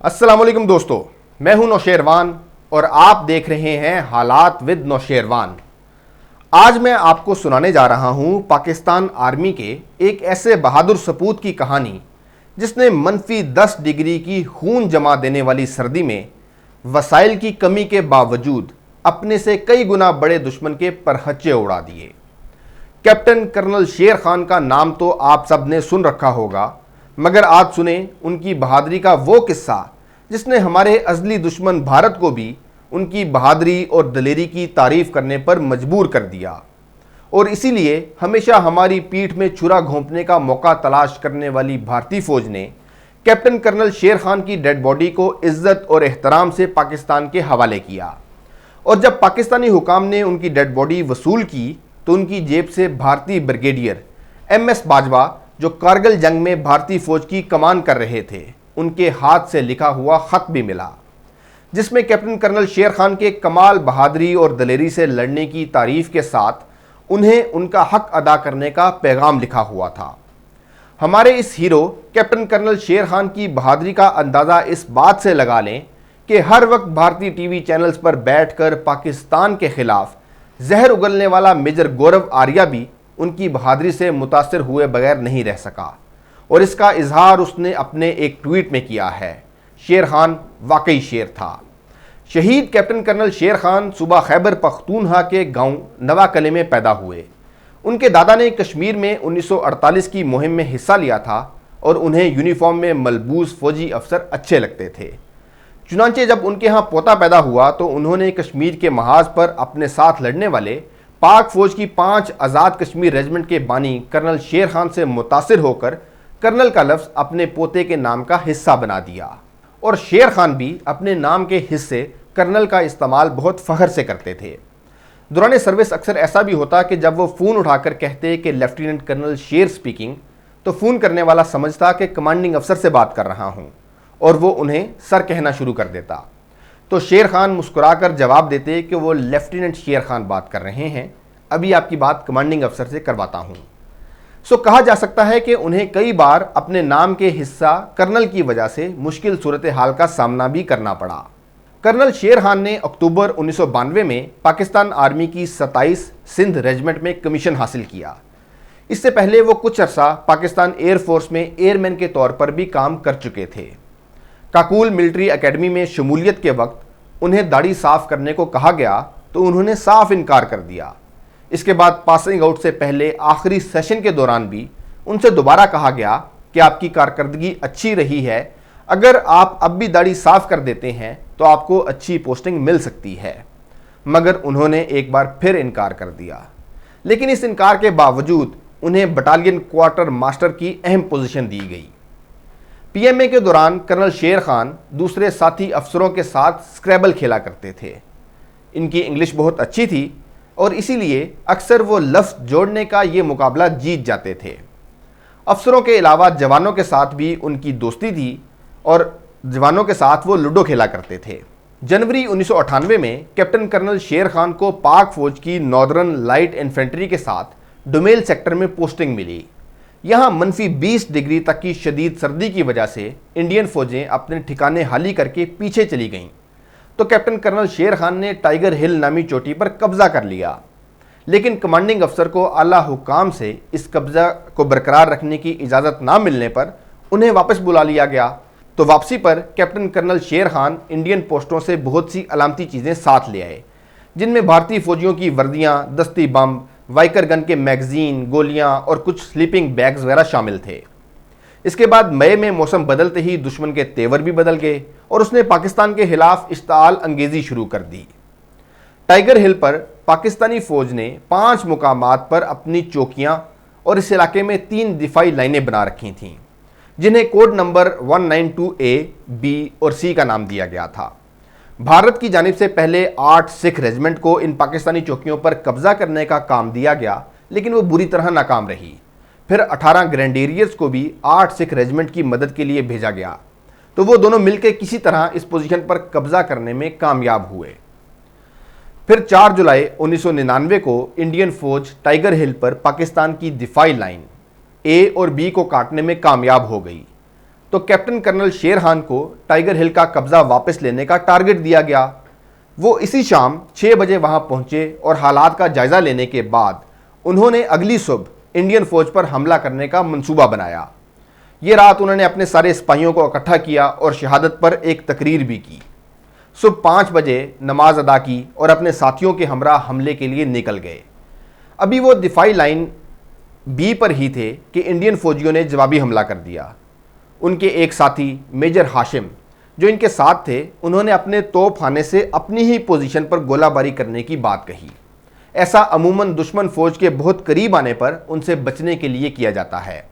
अस्सलाम वालेकुम दोस्तों, मैं हूं नौशेरवान और आप देख रहे हैं हालात विद नौशेरवान। आज मैं आपको सुनाने जा रहा हूं पाकिस्तान आर्मी के एक ऐसे बहादुर सपूत की कहानी जिसने -10 डिग्री की खून जमा देने वाली सर्दी में वसाइल की कमी के बावजूद अपने से कई गुना बड़े दुश्मन के परहच्चे उड़ा दिए। कैप्टन कर्नल शेर खान का नाम तो आप सब ने सुन रखा होगा, मगर आज सुने उनकी बहादुरी का वो किस्सा जिसने हमारे अजली दुश्मन भारत को भी उनकी बहादुरी और दलेरी की तारीफ करने पर मजबूर कर दिया और इसीलिए हमेशा हमारी पीठ में छुरा घोंपने का मौका तलाश करने वाली भारतीय फौज ने कैप्टन कर्नल शेर खान की डेड बॉडी को इज्जत और एहतराम से पाकिस्तान के हवाले किया। और जब पाकिस्तानी हुकाम ने उनकी डेड बॉडी वसूल की तो उनकी जेब से भारतीय ब्रिगेडियर MS बाजवा, जो कारगिल जंग में भारतीय फौज की कमान कर रहे थे, उनके हाथ से लिखा हुआ खत भी मिला, जिसमें कैप्टन कर्नल शेर खान के कमाल बहादुरी और दलेरी से लड़ने की तारीफ के साथ उन्हें उनका हक अदा करने का पैगाम लिखा हुआ था। हमारे इस हीरो कैप्टन कर्नल शेर खान की बहादुरी का अंदाज़ा इस बात से लगा लें कि हर वक्त भारतीय टीवी चैनल्स पर बैठकर पाकिस्तान के खिलाफ जहर उगलने वाला मेजर गौरव आर्या भी उनकी बहादुरी से मुतासिर हुए बगैर नहीं रह सका और इसका इजहार उसने अपने एक ट्वीट में किया है। शेर खान वाकई शेर था। शहीद कैप्टन कर्नल शेर खान सूबा खैबर पख्तूनख्वा के गांव नवाकले में पैदा हुए। उनके दादा ने कश्मीर में 1948 की मुहिम में हिस्सा लिया था और उन्हें यूनिफॉर्म में मलबूस फौजी अफसर अच्छे लगते थे। चुनांचे जब उनके यहाँ पोता पैदा हुआ तो उन्होंने कश्मीर के महाज पर अपने साथ लड़ने वाले पाक फौज की 5 आज़ाद कश्मीर रेजिमेंट के बानी कर्नल शेर खान से मुतासिर होकर कर्नल का लफ्ज़ अपने पोते के नाम का हिस्सा बना दिया और शेर खान भी अपने नाम के हिस्से कर्नल का इस्तेमाल बहुत फ़ख्र से करते थे। दौरान सर्विस अक्सर ऐसा भी होता कि जब वो फ़ोन उठाकर कहते कि लेफ्टिनेंट कर्नल शेर स्पीकिंग, तो फ़ोन करने वाला समझता कि कमांडिंग अफसर से बात कर रहा हूँ और वो उन्हें सर कहना शुरू कर देता। तो शेर खान मुस्कुराकर जवाब देते कि वो लेफ्टिनेंट शेर खान बात कर रहे हैं, अभी आपकी बात कमांडिंग अफसर से करवाता हूँ। सो कहा जा सकता है कि उन्हें कई बार अपने नाम के हिस्सा कर्नल की वजह से मुश्किल सूरत हाल का सामना भी करना पड़ा। कर्नल शेर खान ने अक्टूबर 1992 में पाकिस्तान आर्मी की 27 सिंध रेजिमेंट में कमीशन हासिल किया। इससे पहले वो कुछ अरसा पाकिस्तान एयरफोर्स में एयरमैन के तौर पर भी काम कर चुके थे। काकुल मिलिट्री एकेडमी में शमूलियत के वक्त उन्हें दाढ़ी साफ करने को कहा गया तो उन्होंने साफ इनकार कर दिया। इसके बाद पासिंग आउट से पहले आखिरी सेशन के दौरान भी उनसे दोबारा कहा गया कि आपकी कारकर्दगी अच्छी रही है, अगर आप अब भी दाढ़ी साफ कर देते हैं तो आपको अच्छी पोस्टिंग मिल सकती है, मगर उन्होंने एक बार फिर इनकार कर दिया। लेकिन इस इनकार के बावजूद उन्हें बटालियन क्वार्टर मास्टर की अहम पोजीशन दी गई। PMA के दौरान कर्नल शेर खान दूसरे साथी अफसरों के साथ स्क्रैबल खेला करते थे। इनकी इंग्लिश बहुत अच्छी थी और इसीलिए अक्सर वो लफ्ज़ जोड़ने का ये मुकाबला जीत जाते थे। अफसरों के अलावा जवानों के साथ भी उनकी दोस्ती थी और जवानों के साथ वो लूडो खेला करते थे। जनवरी 1998 में कैप्टन कर्नल शेर खान को पाक फौज की नॉर्दर्न लाइट इन्फेंट्री के साथ डोमेल सेक्टर में पोस्टिंग मिली। यहाँ -20 डिग्री तक की शदीद सर्दी की वजह से इंडियन फौजें अपने ठिकाने हाली करके पीछे चली गईं, तो कैप्टन कर्नल शेर खान ने टाइगर हिल नामी चोटी पर कब्जा कर लिया। लेकिन कमांडिंग अफसर को आला हुकाम से इस कब्जा को बरकरार रखने की इजाज़त ना मिलने पर उन्हें वापस बुला लिया गया। तो वापसी पर कैप्टन कर्नल शेर खान इंडियन पोस्टों से बहुत सी अलामती चीज़ें साथ ले आए, जिनमें भारतीय फौजियों की वर्दियाँ, दस्ती बम, वाइकर गन के मैगजीन, गोलियां और कुछ स्लीपिंग बैग्स वगैरह शामिल थे। इसके बाद मई में मौसम बदलते ही दुश्मन के तेवर भी बदल गए और उसने पाकिस्तान के खिलाफ इश्ताल अंगेजी शुरू कर दी। टाइगर हिल पर पाकिस्तानी फौज ने 5 मुकामात पर अपनी चौकियां और इस इलाके में 3 दिफाई लाइनें बना रखी थीं, जिन्हें कोड नंबर 192A, B और C का नाम दिया गया था। भारत की जानिब से पहले 8 सिख रेजिमेंट को इन पाकिस्तानी चौकियों पर कब्जा करने का काम दिया गया, लेकिन वो बुरी तरह नाकाम रही। फिर 18 ग्रेनेडियर्स को भी 8 सिख रेजिमेंट की मदद के लिए भेजा गया, तो वो दोनों मिलकर किसी तरह इस पोजीशन पर कब्जा करने में कामयाब हुए। फिर 4 जुलाई 1999 को इंडियन फौज टाइगर हिल पर पाकिस्तान की दिफाई लाइन A और B को काटने में कामयाब हो गई। तो कैप्टन कर्नल शेर खान को टाइगर हिल का कब्जा वापस लेने का टारगेट दिया गया। वो इसी शाम 6 बजे वहां पहुंचे और हालात का जायजा लेने के बाद उन्होंने अगली सुबह इंडियन फौज पर हमला करने का मंसूबा बनाया। ये रात उन्होंने अपने सारे सिपाहियों को इकट्ठा किया और शहादत पर एक तकरीर भी की। सुबह 5 बजे नमाज अदा की और अपने साथियों के हमरा हमले के लिए निकल गए। अभी वो दिफाई लाइन बी पर ही थे कि इंडियन फौजियों ने जवाबी हमला कर दिया। उनके एक साथी मेजर हाशिम जो इनके साथ थे, उन्होंने अपने तोपखाने से अपनी ही पोजीशन पर गोलाबारी करने की बात कही। ऐसा अमूमन दुश्मन फौज के बहुत करीब आने पर उनसे बचने के लिए किया जाता है,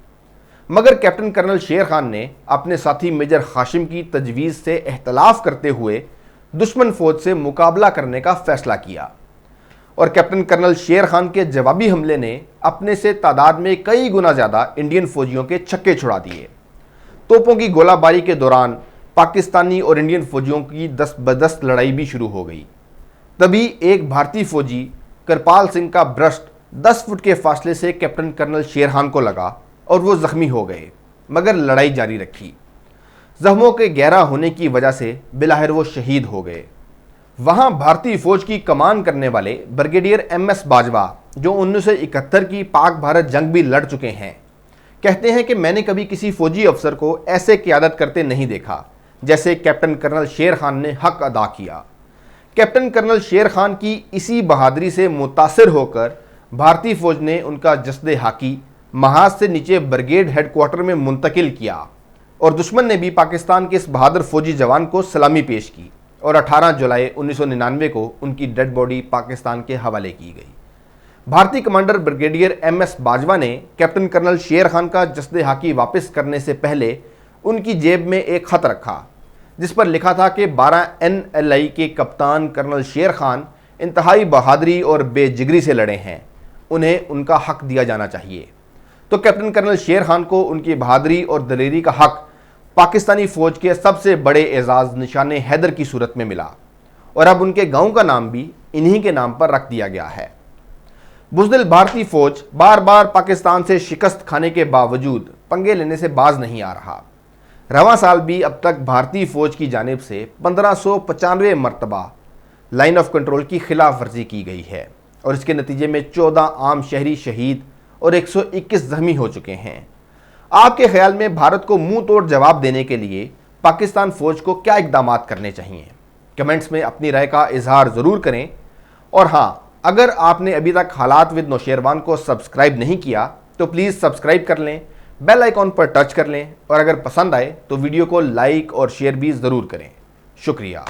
मगर कैप्टन कर्नल शेर खान ने अपने साथी मेजर हाशिम की तजवीज़ से इख्तलाफ करते हुए दुश्मन फौज से मुकाबला करने का फैसला किया और कैप्टन कर्नल शेर खान के जवाबी हमले ने अपने से तादाद में कई गुना ज़्यादा इंडियन फौजियों के छक्के छुड़ा दिए। तोपों की गोलाबारी के दौरान पाकिस्तानी और इंडियन फौजियों की दस्त लड़ाई भी शुरू हो गई। तभी एक भारतीय फौजी करपाल सिंह का ब्रस्ट 10 फुट के फासले से कैप्टन कर्नल शेर खान को लगा और वो जख्मी हो गए, मगर लड़ाई जारी रखी। जख्मों के गहरा होने की वजह से बिलाहिर वो शहीद हो गए। वहाँ भारतीय फौज की कमान करने वाले ब्रिगेडियर MS बाजवा, जो 1971 की पाक भारत जंग भी लड़ चुके हैं, कहते हैं कि मैंने कभी किसी फौजी अफसर को ऐसे क़यादत करते नहीं देखा जैसे कैप्टन कर्नल शेर खान ने हक अदा किया। कैप्टन कर्नल शेर खान की इसी बहादुरी से मुतासिर होकर भारतीय फौज ने उनका जस्दे हाकी महाज से नीचे ब्रिगेड हेडक्वार्टर में मुंतकिल किया और दुश्मन ने भी पाकिस्तान के इस बहादुर फौजी जवान को सलामी पेश की और 18 जुलाई 1999 को उनकी डेड बॉडी पाकिस्तान के हवाले की गई। भारतीय कमांडर ब्रिगेडियर MS बाजवा ने कैप्टन कर्नल शेर खान का जस्दे हाकी वापस करने से पहले उनकी जेब में एक खत रखा जिस पर लिखा था कि 12 NLI के कप्तान कर्नल शेर खान इंतहाई बहादुरी और बेजिगरी से लड़े हैं, उन्हें उनका हक दिया जाना चाहिए। तो कैप्टन कर्नल शेर खान को उनकी बहादुरी और दलेरी का हक पाकिस्तानी फौज के सबसे बड़े एजाज निशान हैदर की सूरत में मिला और अब उनके गांव का नाम भी इन्हीं के नाम पर रख दिया गया है। बुज़दिल भारतीय फौज बार बार पाकिस्तान से शिकस्त खाने के बावजूद पंगे लेने से बाज नहीं आ रहा। रवां साल भी अब तक भारतीय फौज की जानिब से 1595 मरतबा लाइन ऑफ कंट्रोल की खिलाफ वर्जी की गई है और इसके नतीजे में 14 आम शहरी शहीद और 121 जख्मी हो चुके हैं। आपके ख्याल में भारत को मुंह तोड़ जवाब देने के लिए पाकिस्तान फौज को क्या इकदाम करने चाहिए? कमेंट्स में अपनी राय का इजहार ज़रूर करें। और हाँ, अगर आपने अभी तक हालात विद नौशेरवान को सब्सक्राइब नहीं किया तो प्लीज़ सब्सक्राइब कर लें, बेल आइकॉन पर टच कर लें और अगर पसंद आए तो वीडियो को लाइक और शेयर भी ज़रूर करें। शुक्रिया।